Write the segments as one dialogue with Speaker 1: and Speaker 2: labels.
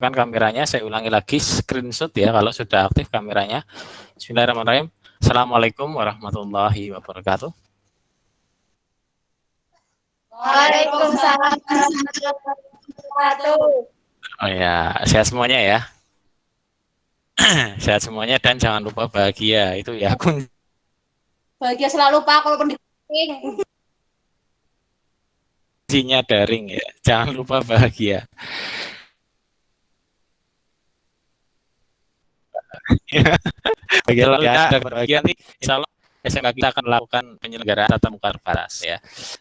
Speaker 1: Kan kameranya, saya ulangi lagi, screenshot ya kalau sudah aktif kameranya. Bismillahirrahmanirrahim. Assalamualaikum warahmatullahi wabarakatuh.
Speaker 2: Waalaikumsalam warahmatullahi wabarakatuh.
Speaker 1: Oh ya, sehat semuanya ya. Sehat semuanya dan jangan lupa bahagia, itu ya kunci.
Speaker 2: Bahagia selalu Pak, kalau pendidikan.
Speaker 1: Kuncinya daring ya, jangan lupa bahagia. Bagi kita bahagia nanti insya Allah SMK kita akan melakukan penyelenggaraan tatap muka terbatas ya.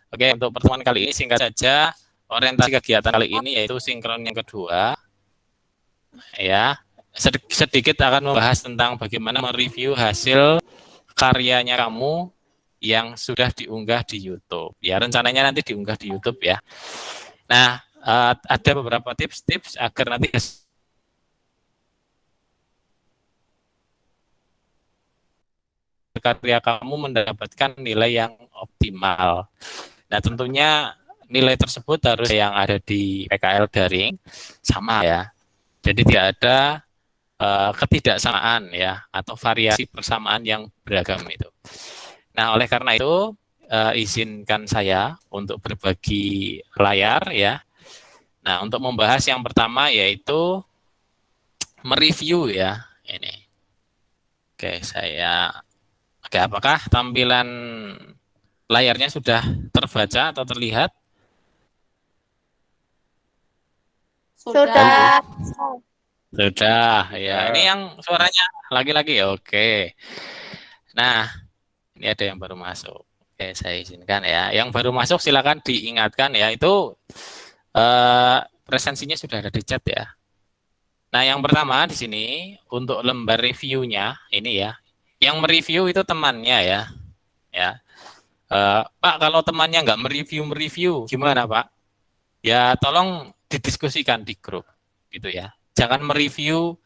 Speaker 1: Oke, untuk pertemuan kali ini singkat saja, orientasi kegiatan kali ini yaitu sinkron yang kedua ya. Sedikit akan membahas tentang bagaimana mereview hasil karyanya kamu yang sudah diunggah di YouTube ya. Rencananya nanti diunggah di YouTube ya. Nah, ada beberapa tips-tips agar nanti karya kamu mendapatkan nilai yang optimal. Nah, tentunya nilai tersebut harus yang ada di PKL daring sama ya. Jadi tidak ada ketidaksamaan ya atau variasi persamaan yang beragam itu. Nah, oleh karena itu izinkan saya untuk berbagi layar ya. Nah, untuk membahas yang pertama yaitu mereview ya ini. Oke, apakah tampilan layarnya sudah terbaca atau terlihat?
Speaker 2: Sudah.
Speaker 1: Sudah, ya. Ini yang suaranya lagi-lagi, oke. Nah, ini ada yang baru masuk. Oke, saya izinkan ya. Yang baru masuk silakan diingatkan ya. Itu presensinya sudah ada di chat ya. Nah, yang pertama di sini untuk lembar reviewnya ini ya. Yang mereview itu temannya ya. Ya. Pak, kalau temannya nggak mereview gimana Pak? Ya, tolong didiskusikan di grup gitu ya. Jangan mereview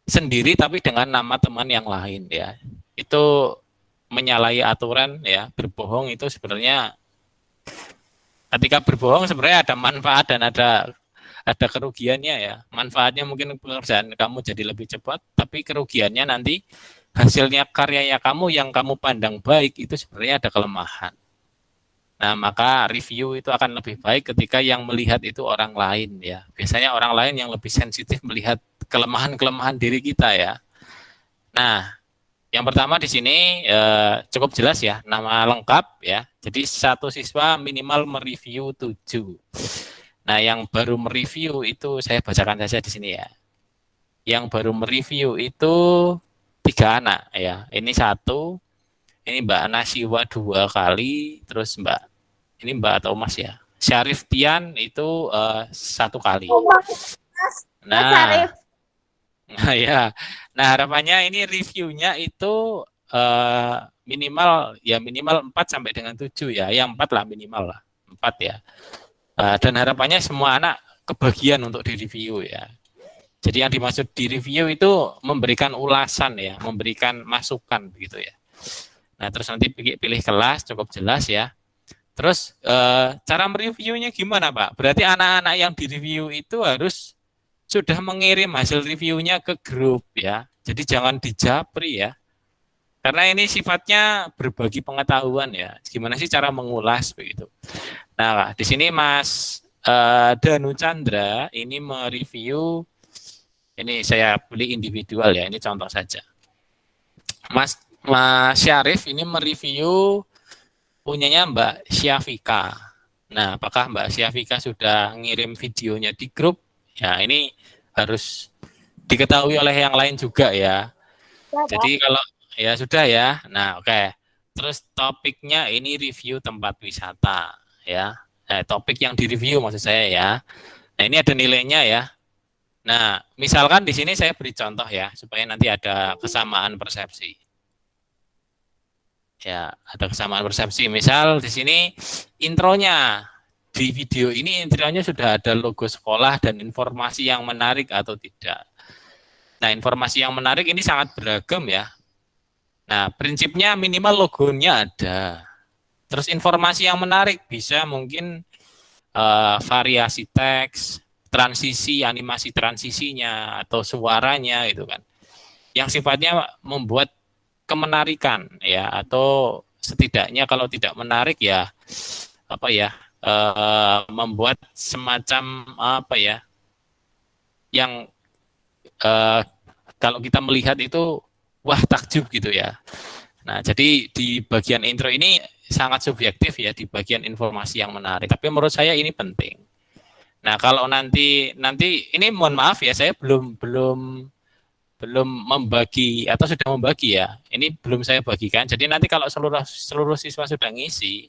Speaker 1: sendiri tapi dengan nama teman yang lain ya. Itu menyalahi aturan ya. Berbohong itu sebenarnya ketika berbohong sebenarnya ada manfaat dan ada kerugiannya ya. Manfaatnya mungkin pekerjaan kamu jadi lebih cepat, tapi kerugiannya nanti hasilnya karyanya kamu yang kamu pandang baik itu sebenarnya ada kelemahan. Nah, maka review itu akan lebih baik ketika yang melihat itu orang lain ya. Biasanya orang lain yang lebih sensitif melihat kelemahan-kelemahan diri kita ya. Nah, yang pertama di sini cukup jelas ya, nama lengkap ya. Jadi satu siswa minimal mereview 7. Nah, yang baru mereview itu saya bacakan saja di sini ya. Yang baru mereview itu 3 anak ya. Ini 1, ini Mbak Nasiwa 2 kali, terus ini Mbak atau Mas ya. Syarif Tian itu 1 kali. Nah, ya. Nah, harapannya ini reviewnya itu minimal 4 sampai dengan 7 ya. Yang 4 lah minimal lah. 4 ya. Dan harapannya semua anak kebagian untuk direview ya. Jadi yang dimaksud di review itu memberikan ulasan ya, memberikan masukan begitu ya. Nah, terus nanti pilih kelas cukup jelas ya. Terus cara mereviewnya gimana Pak? Berarti anak-anak yang direview itu harus sudah mengirim hasil reviewnya ke grup ya. Jadi jangan dijapri ya. Karena ini sifatnya berbagi pengetahuan ya. Gimana sih cara mengulas begitu. Nah, di sini Mas Danu Chandra ini mereview, ini saya pilih individual ya, ini contoh saja. Mas Syarif ini mereview punyanya Mbak Syafika. Nah, apakah Mbak Syafika sudah ngirim videonya di grup? Ya, ini harus diketahui oleh yang lain juga ya. Jadi kalau ya sudah ya. Nah, oke. Terus topiknya ini review tempat wisata ya. Topik yang direview maksud saya ya. Nah, ini ada nilainya ya. Nah, misalkan di sini saya beri contoh ya, supaya nanti ada kesamaan persepsi. Ya, ada kesamaan persepsi. Misal di sini intronya, di video ini intronya sudah ada logo sekolah dan informasi yang menarik atau tidak. Nah, informasi yang menarik ini sangat beragam ya. Nah, prinsipnya minimal logonya ada. Terus informasi yang menarik bisa mungkin variasi teks, transisi, animasi transisinya atau suaranya itu kan, yang sifatnya membuat kemenarikan ya, atau setidaknya kalau tidak menarik ya apa ya, membuat semacam apa ya, yang kalau kita melihat itu wah takjub gitu ya. Nah, jadi di bagian intro ini sangat subjektif ya, di bagian informasi yang menarik. Tapi menurut saya ini penting. Nah, kalau nanti ini mohon maaf ya, saya belum membagi atau sudah membagi ya. Ini belum saya bagikan. Jadi nanti kalau seluruh siswa sudah ngisi,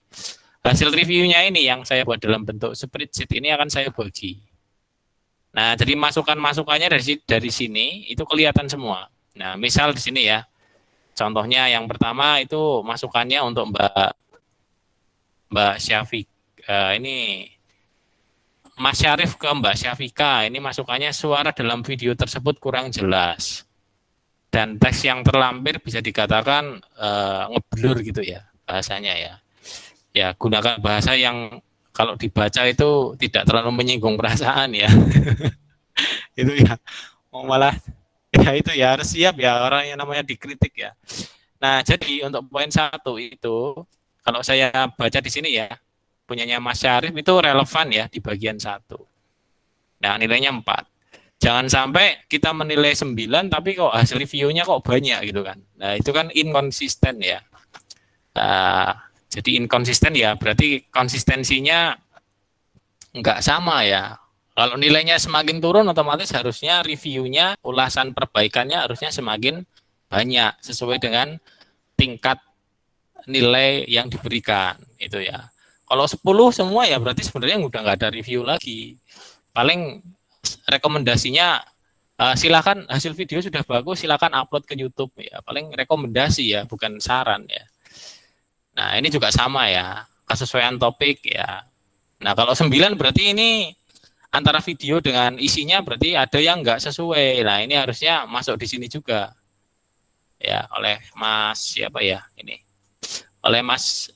Speaker 1: hasil reviewnya ini yang saya buat dalam bentuk spreadsheet ini akan saya bagi. Nah, jadi masukan-masukannya dari sini itu kelihatan semua. Nah, misal di sini ya. Contohnya yang pertama itu masukannya untuk Mbak Syafiq, ini Mas Syarif ke Mbak Syafika, ini masukannya suara dalam video tersebut kurang jelas dan teks yang terlampir bisa dikatakan ngeblur gitu ya bahasanya ya. Ya gunakan bahasa yang kalau dibaca itu tidak terlalu menyinggung perasaan ya. Itu ya, malah ya itu ya harus siap ya orang yang namanya dikritik ya. Nah, jadi untuk poin 1 itu kalau saya baca di sini ya, punyanya Mas Syarif itu relevan ya di bagian 1. Nah, nilainya 4. Jangan sampai kita menilai 9 tapi kok hasil reviewnya kok banyak gitu kan. Nah, itu kan inkonsisten ya. Jadi inkonsisten ya berarti konsistensinya nggak sama ya. Kalau nilainya semakin turun otomatis harusnya reviewnya, ulasan perbaikannya harusnya semakin banyak sesuai dengan tingkat nilai yang diberikan itu ya. Kalau 10 semua ya berarti sebenarnya udah nggak ada review lagi. Paling rekomendasinya silakan hasil video sudah bagus silakan upload ke YouTube ya. Paling rekomendasi ya bukan saran ya. Nah ini juga sama ya kesesuaian topik ya. Nah kalau 9 berarti ini antara video dengan isinya berarti ada yang nggak sesuai. Nah ini harusnya masuk di sini juga ya oleh Mas siapa ya ini oleh Mas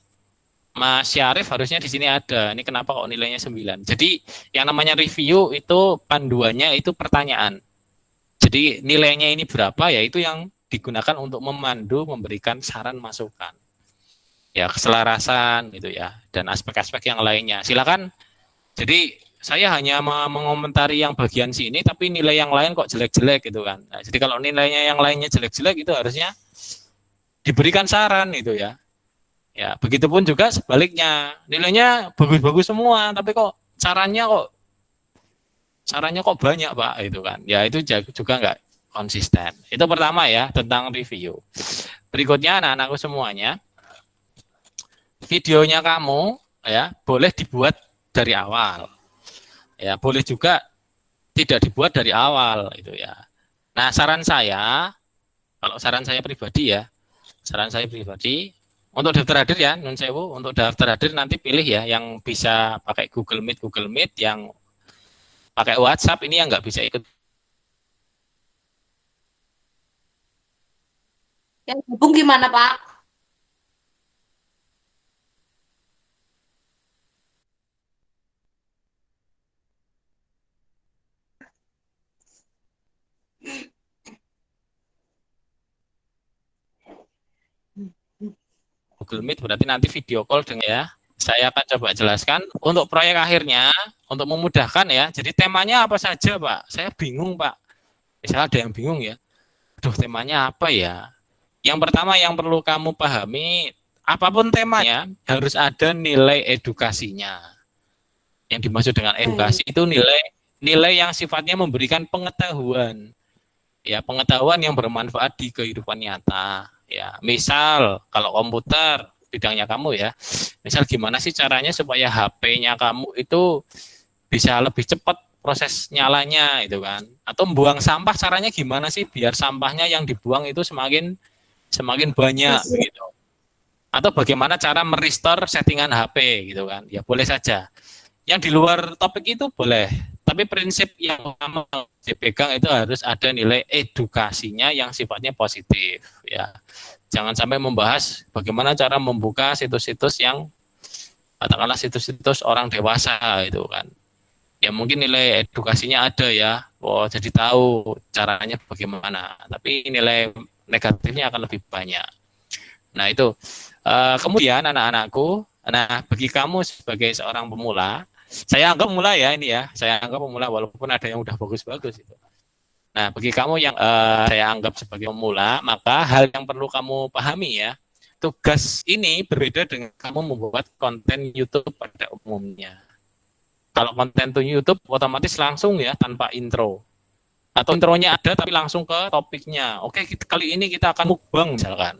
Speaker 1: Syarif harusnya di sini ada. Ini kenapa kok nilainya 9? Jadi yang namanya review itu panduannya itu pertanyaan. Jadi nilainya ini berapa ya itu yang digunakan untuk memandu memberikan saran masukan. Ya keselarasan gitu ya dan aspek-aspek yang lainnya. Silakan. Jadi saya hanya mengomentari yang bagian sini tapi nilai yang lain kok jelek-jelek gitu kan. Nah, jadi kalau nilainya yang lainnya jelek-jelek itu harusnya diberikan saran itu ya. Ya, begitupun juga sebaliknya. Nilainya bagus-bagus semua tapi kok sarannya kok banyak, Pak, itu kan. Ya itu juga enggak konsisten. Itu pertama ya tentang review. Berikutnya anak-anakku semuanya, videonya kamu ya boleh dibuat dari awal. Ya, boleh juga tidak dibuat dari awal itu ya. Nah, saran saya pribadi ya, untuk daftar hadir ya, nun sewu, untuk daftar hadir nanti pilih ya yang bisa pakai Google Meet, yang pakai WhatsApp ini yang nggak bisa ikut.
Speaker 2: Yang gabung gimana, Pak?
Speaker 1: Google Meet berarti nanti video call dengan ya. Saya akan coba jelaskan untuk proyek akhirnya untuk memudahkan ya. Jadi temanya apa saja, Pak? Saya bingung, Pak. Misalnya ada yang bingung ya. Aduh, temanya apa ya? Yang pertama yang perlu kamu pahami, apapun temanya harus ada nilai edukasinya. Yang dimaksud dengan edukasi itu nilai yang sifatnya memberikan pengetahuan. Ya, pengetahuan yang bermanfaat di kehidupan nyata. Ya, misal kalau komputer bidangnya kamu ya, misal gimana sih caranya supaya HP-nya kamu itu bisa lebih cepat proses nyalanya itu kan, atau buang sampah caranya gimana sih biar sampahnya yang dibuang itu semakin banyak begitu, atau bagaimana cara merestore settingan HP gitu kan, ya boleh saja. Yang di luar topik itu boleh, tapi prinsip yang kamu dipegang itu harus ada nilai edukasinya yang sifatnya positif ya. Jangan sampai membahas bagaimana cara membuka situs-situs yang katakanlah situs-situs orang dewasa itu kan. Ya mungkin nilai edukasinya ada ya, oh jadi tahu caranya bagaimana. Tapi nilai negatifnya akan lebih banyak. Nah itu. Kemudian anak-anakku, nah bagi kamu sebagai seorang pemula, saya anggap pemula ya ini ya, saya anggap pemula walaupun ada yang udah bagus-bagus itu. Nah bagi kamu yang saya anggap sebagai pemula, maka hal yang perlu kamu pahami ya, tugas ini berbeda dengan kamu membuat konten YouTube pada umumnya. Kalau konten tuh YouTube otomatis langsung ya tanpa intro. Atau intronya ada tapi langsung ke topiknya. Oke, kali ini kita akan mukbang misalkan.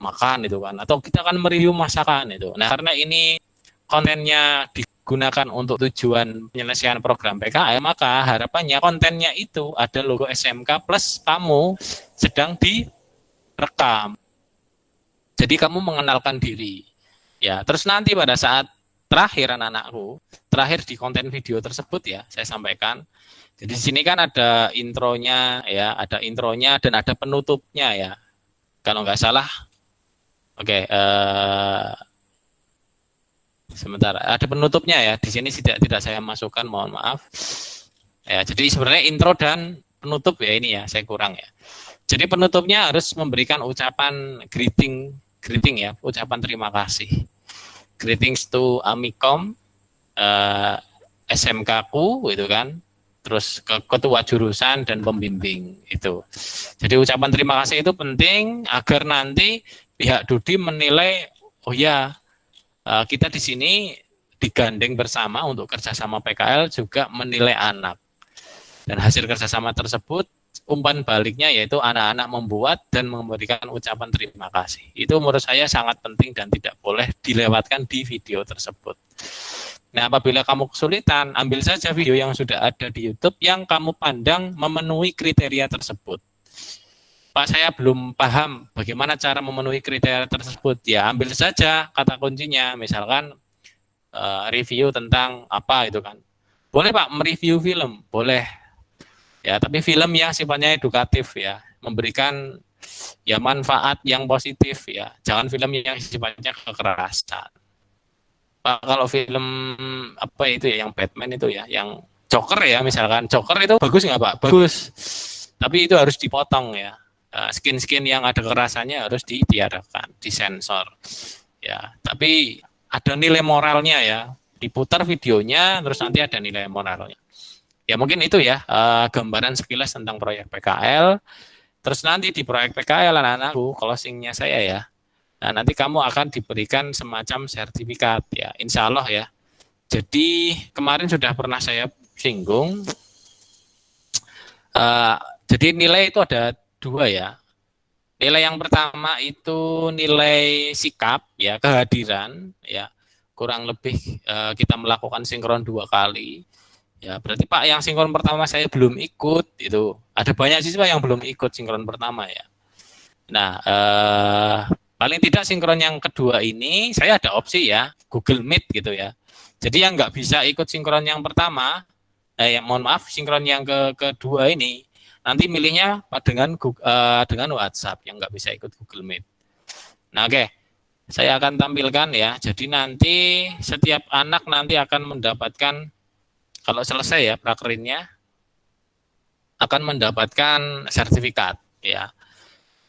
Speaker 1: Makan itu kan. Atau kita akan mereview masakan itu. Nah, karena ini kontennya digunakan untuk tujuan penyelesaian program PKL, maka harapannya kontennya itu ada logo SMK plus kamu sedang direkam. Jadi kamu mengenalkan diri. Ya, terus nanti pada saat terakhir anak-anakku, terakhir di konten video tersebut ya, saya sampaikan. Jadi di sini kan ada intronya ya, ada intronya dan ada penutupnya ya. Kalau nggak salah, oke, sebentar, ada penutupnya ya. Di sini tidak saya masukkan, mohon maaf. Ya, jadi sebenarnya intro dan penutup ya ini ya, saya kurang ya. Jadi penutupnya harus memberikan ucapan greeting ya, ucapan terima kasih. Greetings to Amikom, SMK-ku gitu kan, terus ke ketua jurusan dan pembimbing itu. Jadi ucapan terima kasih itu penting agar nanti pihak Dudi menilai, oh ya kita di sini digandeng bersama untuk kerjasama PKL juga menilai anak. Dan hasil kerjasama tersebut umpan baliknya yaitu anak-anak membuat dan memberikan ucapan terima kasih. Itu menurut saya sangat penting dan tidak boleh dilewatkan di video tersebut. Nah, apabila kamu kesulitan, ambil saja video yang sudah ada di YouTube yang kamu pandang memenuhi kriteria tersebut. Pak, saya belum paham bagaimana cara memenuhi kriteria tersebut. Ya, ambil saja kata kuncinya, misalkan review tentang apa itu kan. Boleh Pak, mereview film, boleh. Ya, tapi film yang sifatnya edukatif ya, memberikan ya manfaat yang positif ya. Jangan film yang sifatnya kekerasan. Pak, kalau film apa itu ya, yang Batman itu ya, yang Joker ya, misalkan Joker itu bagus nggak Pak? Bagus. Tapi itu harus dipotong ya. Skin-skin yang ada kekerasannya harus ditiadakan, disensor. Ya, tapi ada nilai moralnya ya. Diputar videonya, terus nanti ada nilai moralnya. Ya mungkin itu ya gambaran sekilas tentang proyek PKL. Terus nanti di proyek PKL anak-anakku, closingnya saya ya. Nah nanti kamu akan diberikan semacam sertifikat ya, insya Allah ya. Jadi kemarin sudah pernah saya singgung. Jadi nilai itu ada dua ya. Nilai yang pertama itu nilai sikap ya, kehadiran ya. Kurang lebih kita melakukan sinkron 2 kali. Ya, berarti Pak yang sinkron pertama saya belum ikut itu. Ada banyak siswa yang belum ikut sinkron pertama ya. Nah, paling tidak sinkron yang kedua ini saya ada opsi ya, Google Meet gitu ya. Jadi yang nggak bisa ikut sinkron yang pertama, mohon maaf, sinkron yang kedua ini nanti milihnya dengan WhatsApp yang nggak bisa ikut Google Meet. Nah, oke. Saya akan tampilkan ya. Jadi nanti setiap anak nanti akan mendapatkan, kalau selesai ya prakerinnya, akan mendapatkan sertifikat ya.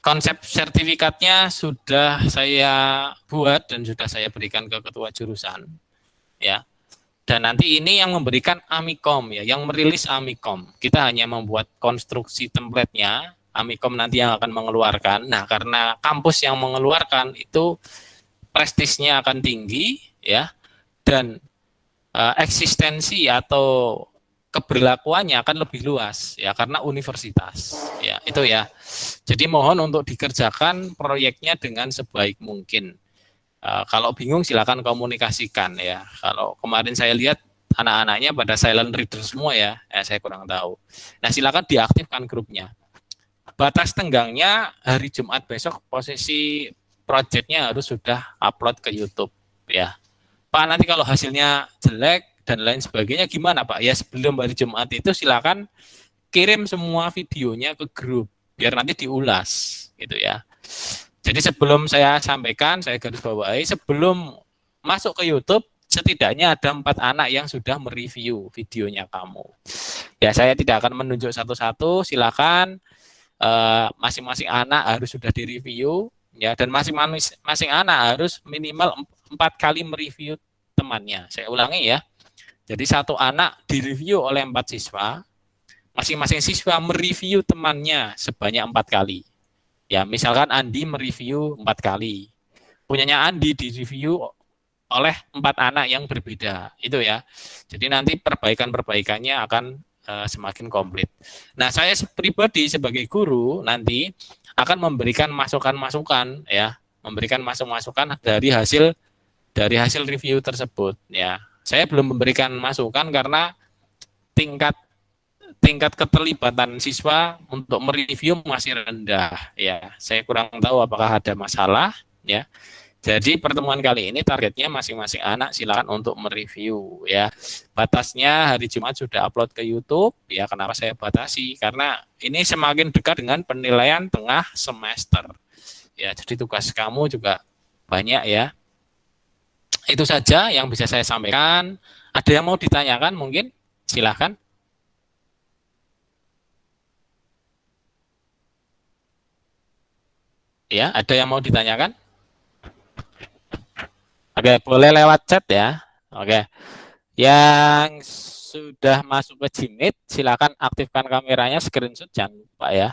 Speaker 1: Konsep sertifikatnya sudah saya buat dan sudah saya berikan ke ketua jurusan ya. Dan nanti ini yang memberikan Amikom ya, yang merilis Amikom. Kita hanya membuat konstruksi template-nya, Amikom nanti yang akan mengeluarkan. Nah, karena kampus yang mengeluarkan itu prestisnya akan tinggi ya, dan eksistensi atau keberlakuannya akan lebih luas ya karena universitas ya itu ya. Jadi mohon untuk dikerjakan proyeknya dengan sebaik mungkin. Kalau bingung silakan komunikasikan ya. Kalau kemarin saya lihat anak-anaknya pada silent reader semua ya, saya kurang tahu. Nah silakan diaktifkan grupnya. Batas tenggangnya hari Jumat besok posisi proyeknya harus sudah upload ke YouTube ya. Pak nanti kalau hasilnya jelek dan lain sebagainya gimana Pak? Ya sebelum hari Jumat itu silakan kirim semua videonya ke grup biar nanti diulas gitu ya. Jadi sebelum saya sampaikan, saya garis bawahi sebelum masuk ke YouTube setidaknya ada 4 anak yang sudah mereview videonya kamu. Ya, saya tidak akan menunjuk satu-satu, silakan masing-masing anak harus sudah direview ya, dan masing-masing anak harus minimal 4 kali mereview temannya. Saya ulangi ya. Jadi satu anak direview oleh 4 siswa, masing-masing siswa mereview temannya sebanyak 4 kali. Ya, misalkan Andi mereview 4 kali. Punyanya Andi direview oleh 4 anak yang berbeda. Itu ya. Jadi nanti perbaikan-perbaikannya akan semakin komplit. Nah, saya pribadi sebagai guru nanti akan memberikan masukan-masukan ya, memberikan masukan dari hasil review tersebut ya. Saya belum memberikan masukan karena tingkat keterlibatan siswa untuk mereview masih rendah ya. Saya kurang tahu apakah ada masalah ya. Jadi pertemuan kali ini targetnya masing-masing anak silakan untuk mereview ya. Batasnya hari Jumat sudah upload ke YouTube ya. Kenapa saya batasi? Karena ini semakin dekat dengan penilaian tengah semester. Ya, jadi tugas kamu juga banyak ya. Itu saja yang bisa saya sampaikan. Ada yang mau ditanyakan mungkin? Silakan. Ya, ada yang mau ditanyakan? Oke, boleh lewat chat ya. Oke. Yang sudah masuk ke Gmeet, silakan aktifkan kameranya, screenshot jangan lupa ya.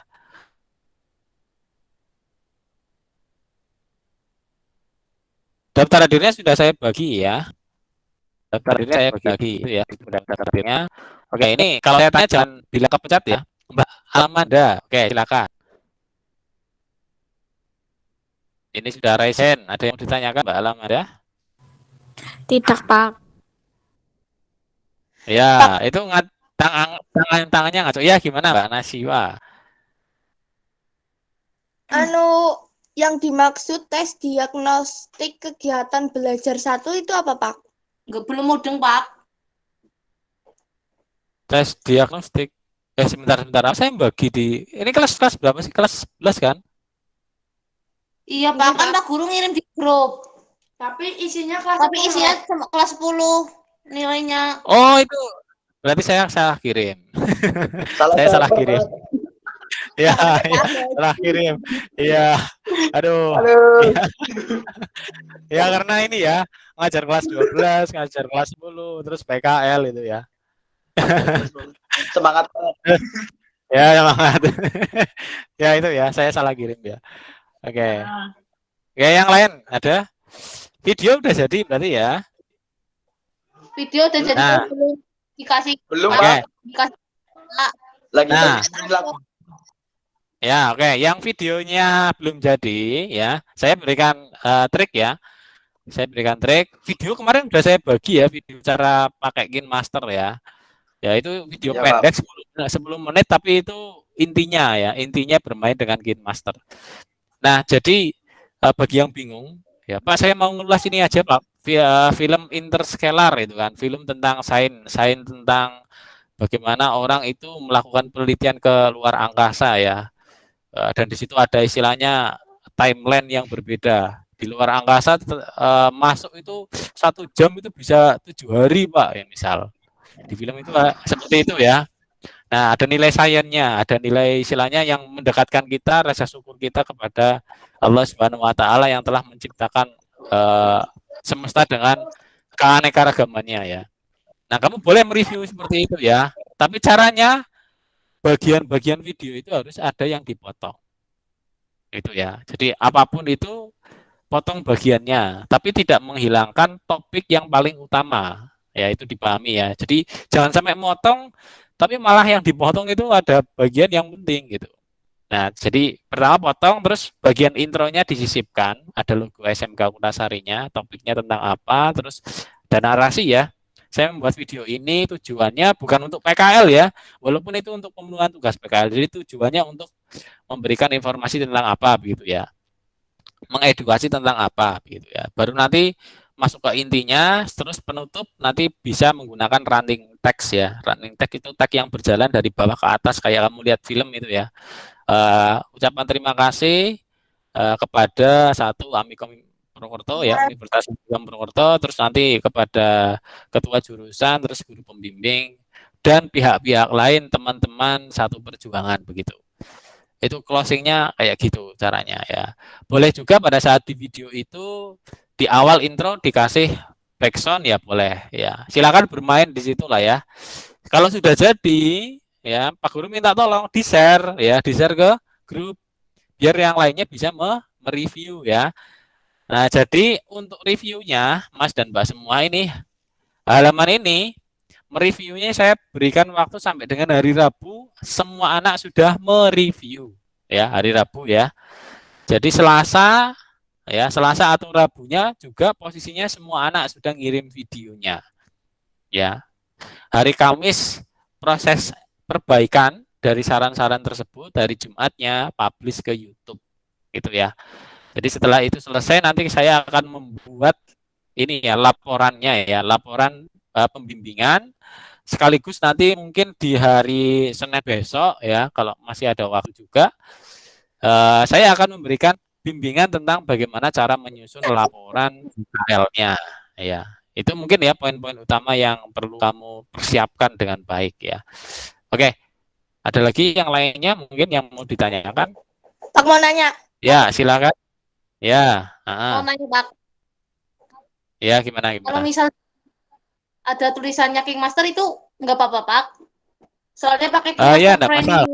Speaker 1: Daftar hadirnya sudah saya bagi ya. Daftar hadirnya saya bagi itu ya. Daftar hadirnya. Oke, ini kalau saya tanya jangan bilang kepecat ya. Mbak Amanda. Oke, silakan. Ini sudah raise hand. Ada yang ditanyakan Mbak Amanda?
Speaker 3: Tidak, Pak.
Speaker 1: Ya, itu tangannya ngaco. Ya, gimana Mbak Nasiwa?
Speaker 4: Yang dimaksud tes diagnostik kegiatan belajar 1 itu apa, Pak?
Speaker 2: Nggak belum mudeng, Pak.
Speaker 1: Tes diagnostik. Sebentar. Saya bagi di ini kelas berapa sih? Kelas 11 kan?
Speaker 2: Iya, Pak. Kan Pak Guru ngirim di grup.
Speaker 4: Tapi isinya kelas
Speaker 2: Tapi isinya kelas 10 nilainya.
Speaker 1: Oh, itu berarti saya salah kirim. Saya salah kirim. Ya, salah kirim. Iya. Aduh. Ya, karena ini ya, ngajar kelas 12, ngajar kelas 10, terus PKL itu ya.
Speaker 5: Semangat.
Speaker 1: Ya, semangat. Ya, itu ya, saya salah kirim ya. Oke. Ya, yang lain ada? Video udah jadi berarti ya?
Speaker 2: Video udah jadi belum dikasih.
Speaker 5: Belum,
Speaker 1: Pak.
Speaker 2: Dikasih.
Speaker 5: Lagi
Speaker 1: Nah.
Speaker 5: lagi.
Speaker 1: Ya, oke. Yang videonya belum jadi ya, saya berikan trik ya. Saya berikan trik. Video kemarin udah saya bagi ya, video cara pakai KineMaster ya. Ya, itu video
Speaker 5: Ya,
Speaker 1: pendek 10 menit tapi itu intinya ya, intinya bermain dengan KineMaster. Nah, jadi bagi yang bingung, ya Pak, saya mau ngulas ini aja Pak, via film Interstellar itu kan, film tentang sains tentang bagaimana orang itu melakukan penelitian ke luar angkasa ya. Dan di situ ada istilahnya timeline yang berbeda. Di luar angkasa masuk itu 1 jam itu bisa 7 hari Pak ya misal. Di film itu seperti itu ya. Nah, ada nilai sainsnya, ada nilai istilahnya yang mendekatkan kita, rasa syukur kita kepada Allah Subhanahu wa taala yang telah menciptakan semesta dengan keanekaragamannya ya. Nah, kamu boleh mereview seperti itu ya. Tapi caranya bagian-bagian video itu harus ada yang dipotong. Itu ya. Jadi apapun itu potong bagiannya, tapi tidak menghilangkan topik yang paling utama. Ya, itu dipahami ya. Jadi jangan sampai motong tapi malah yang dipotong itu ada bagian yang penting gitu. Nah, jadi pertama potong, terus bagian intronya disisipkan, ada logo SMK Kutasarinya, topiknya tentang apa, terus ada narasi ya. Saya membuat video ini tujuannya bukan untuk PKL ya, walaupun itu untuk pemenuhan tugas PKL. Jadi tujuannya untuk memberikan informasi tentang apa begitu ya. Mengedukasi tentang apa begitu ya. Baru nanti masuk ke intinya, terus penutup nanti bisa menggunakan running text ya. Running text itu tag yang berjalan dari bawah ke atas kayak kamu lihat film itu ya. Ucapan terima kasih kepada satu Amikom Purwokerto ya, Universitas Islam Purwokerto, terus nanti kepada ketua jurusan, terus guru pembimbing, dan pihak-pihak lain, teman-teman satu perjuangan begitu. Itu closingnya kayak gitu caranya ya. Boleh juga pada saat di video itu di awal intro dikasih backsound ya boleh ya. Silakan bermain di situ lah ya. Kalau sudah jadi ya Pak Guru minta tolong di-share ya, di-share ke grup biar yang lainnya bisa mereview ya. Nah, jadi untuk reviewnya Mas dan Mbak semua ini halaman ini mereviewnya saya berikan waktu sampai dengan hari Rabu, semua anak sudah mereview ya, hari Rabu ya. Jadi Selasa ya, Selasa atau Rabunya juga posisinya semua anak sudah ngirim videonya. Ya. Hari Kamis proses perbaikan dari saran-saran tersebut, dari Jumatnya publish ke YouTube. Gitu ya. Jadi setelah itu selesai nanti saya akan membuat ini ya laporannya ya, laporan pembimbingan sekaligus nanti mungkin di hari Senin besok ya kalau masih ada waktu juga saya akan memberikan bimbingan tentang bagaimana cara menyusun laporan UKL-nya ya. Itu mungkin ya poin-poin utama yang perlu kamu persiapkan dengan baik ya. Oke. Ada lagi yang lainnya mungkin yang mau ditanyakan?
Speaker 4: Pak mau nanya.
Speaker 1: Ya, silakan. Ya,
Speaker 4: Mau nanya Pak.
Speaker 1: Ya, gimana?
Speaker 4: Kalau misal ada tulisannya King Master itu nggak apa-apa Pak. Soalnya pakai King Master
Speaker 1: ya, enggak masalah.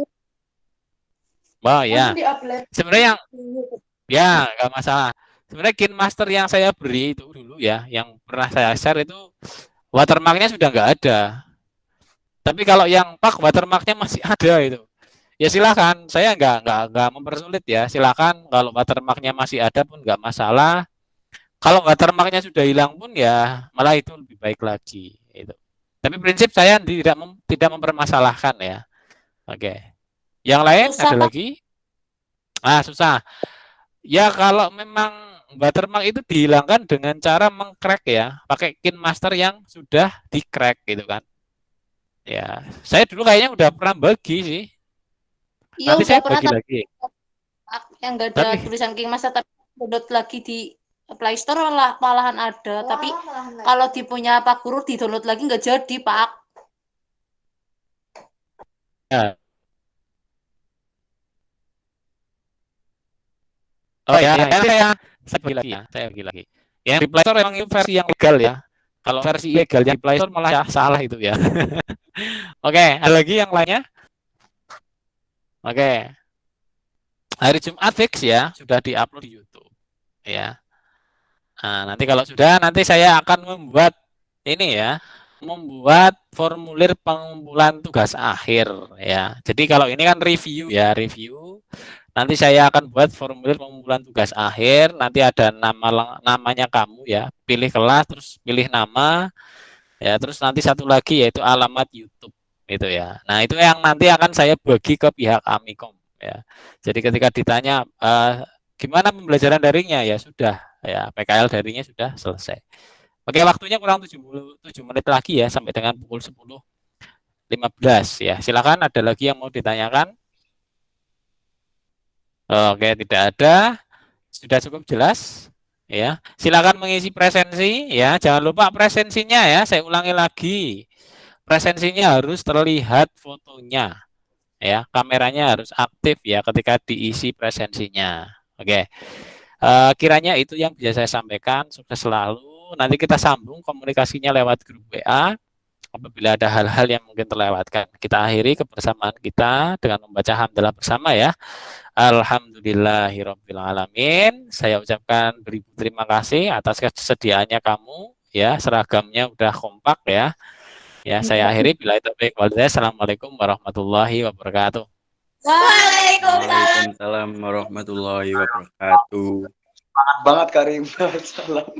Speaker 1: Oh ya. Sebenarnya yang ya nggak masalah. Sebenarnya King Master yang saya beri itu dulu ya, yang pernah saya share itu watermarknya sudah nggak ada. Tapi kalau yang Pak watermarknya masih ada itu. Ya silakan, saya nggak mempersulit ya. Silakan kalau watermarknya masih ada pun nggak masalah. Kalau watermarknya sudah hilang pun ya malah itu lebih baik lagi. Itu. Tapi prinsip saya tidak mempermasalahkan ya. Oke. Yang lain susah, ada lagi? Susah. Ya kalau memang watermark itu dihilangkan dengan cara mengcrack ya, pakai King Master yang sudah di-crack gitu kan. Ya, saya dulu kayaknya udah pernah bagi sih.
Speaker 4: Iya,
Speaker 1: nanti saya bagi lagi.
Speaker 4: Yang nggak ada tulisan King Master tapi download lagi di Play Store malahan ada. Tapi kalau di punya Pak Guru di download lagi nggak jadi Pak.
Speaker 1: Ya. Oh ya, saya bagi lagi ya, saya bagi lagi. Yang di Play Store memang itu versi yang legal ya. Kalau versi ilegalnya di Play Store malah ya salah itu ya. Oke, ada lagi yang lainnya? Oke. Hari Jumat fix ya, sudah diupload di YouTube. Ya. Nah, nanti kalau sudah, nanti saya akan membuat ini ya, membuat formulir pengumpulan tugas akhir ya. Jadi kalau ini kan review ya, review. Nanti saya akan buat formulir pengumpulan tugas akhir. Nanti ada namanya kamu ya, pilih kelas, terus pilih nama, ya. Terus nanti satu lagi yaitu alamat YouTube, itu ya. Nah itu yang nanti akan saya bagi ke pihak Amikom ya. Jadi ketika ditanya gimana pembelajaran daringnya ya sudah, ya PKL daringnya sudah selesai. Oke, waktunya kurang 7 menit lagi ya sampai dengan pukul 10.15 ya. Silakan ada lagi yang mau ditanyakan? Oke, tidak ada. Sudah cukup jelas ya. Silakan mengisi presensi ya. Jangan lupa presensinya ya. Saya ulangi lagi. Presensinya harus terlihat fotonya ya. Kameranya harus aktif ya ketika diisi presensinya. Oke. Kiranya itu yang bisa saya sampaikan. Sukses selalu. Nanti kita sambung komunikasinya lewat grup WA. Apabila ada hal-hal yang mungkin terlewatkan, kita akhiri kebersamaan kita dengan membaca hamdalah bersama ya. Alhamdulillahirabbil alamin. Saya ucapkan beribu terima kasih atas kesediaannya kamu ya, seragamnya udah kompak ya. Ya, saya akhiri bila taufik wal hidayah. Assalamualaikum warahmatullahi wabarakatuh.
Speaker 5: Waalaikumsalam warahmatullahi wabarakatuh.
Speaker 6: Semangat banget Karim. Salam.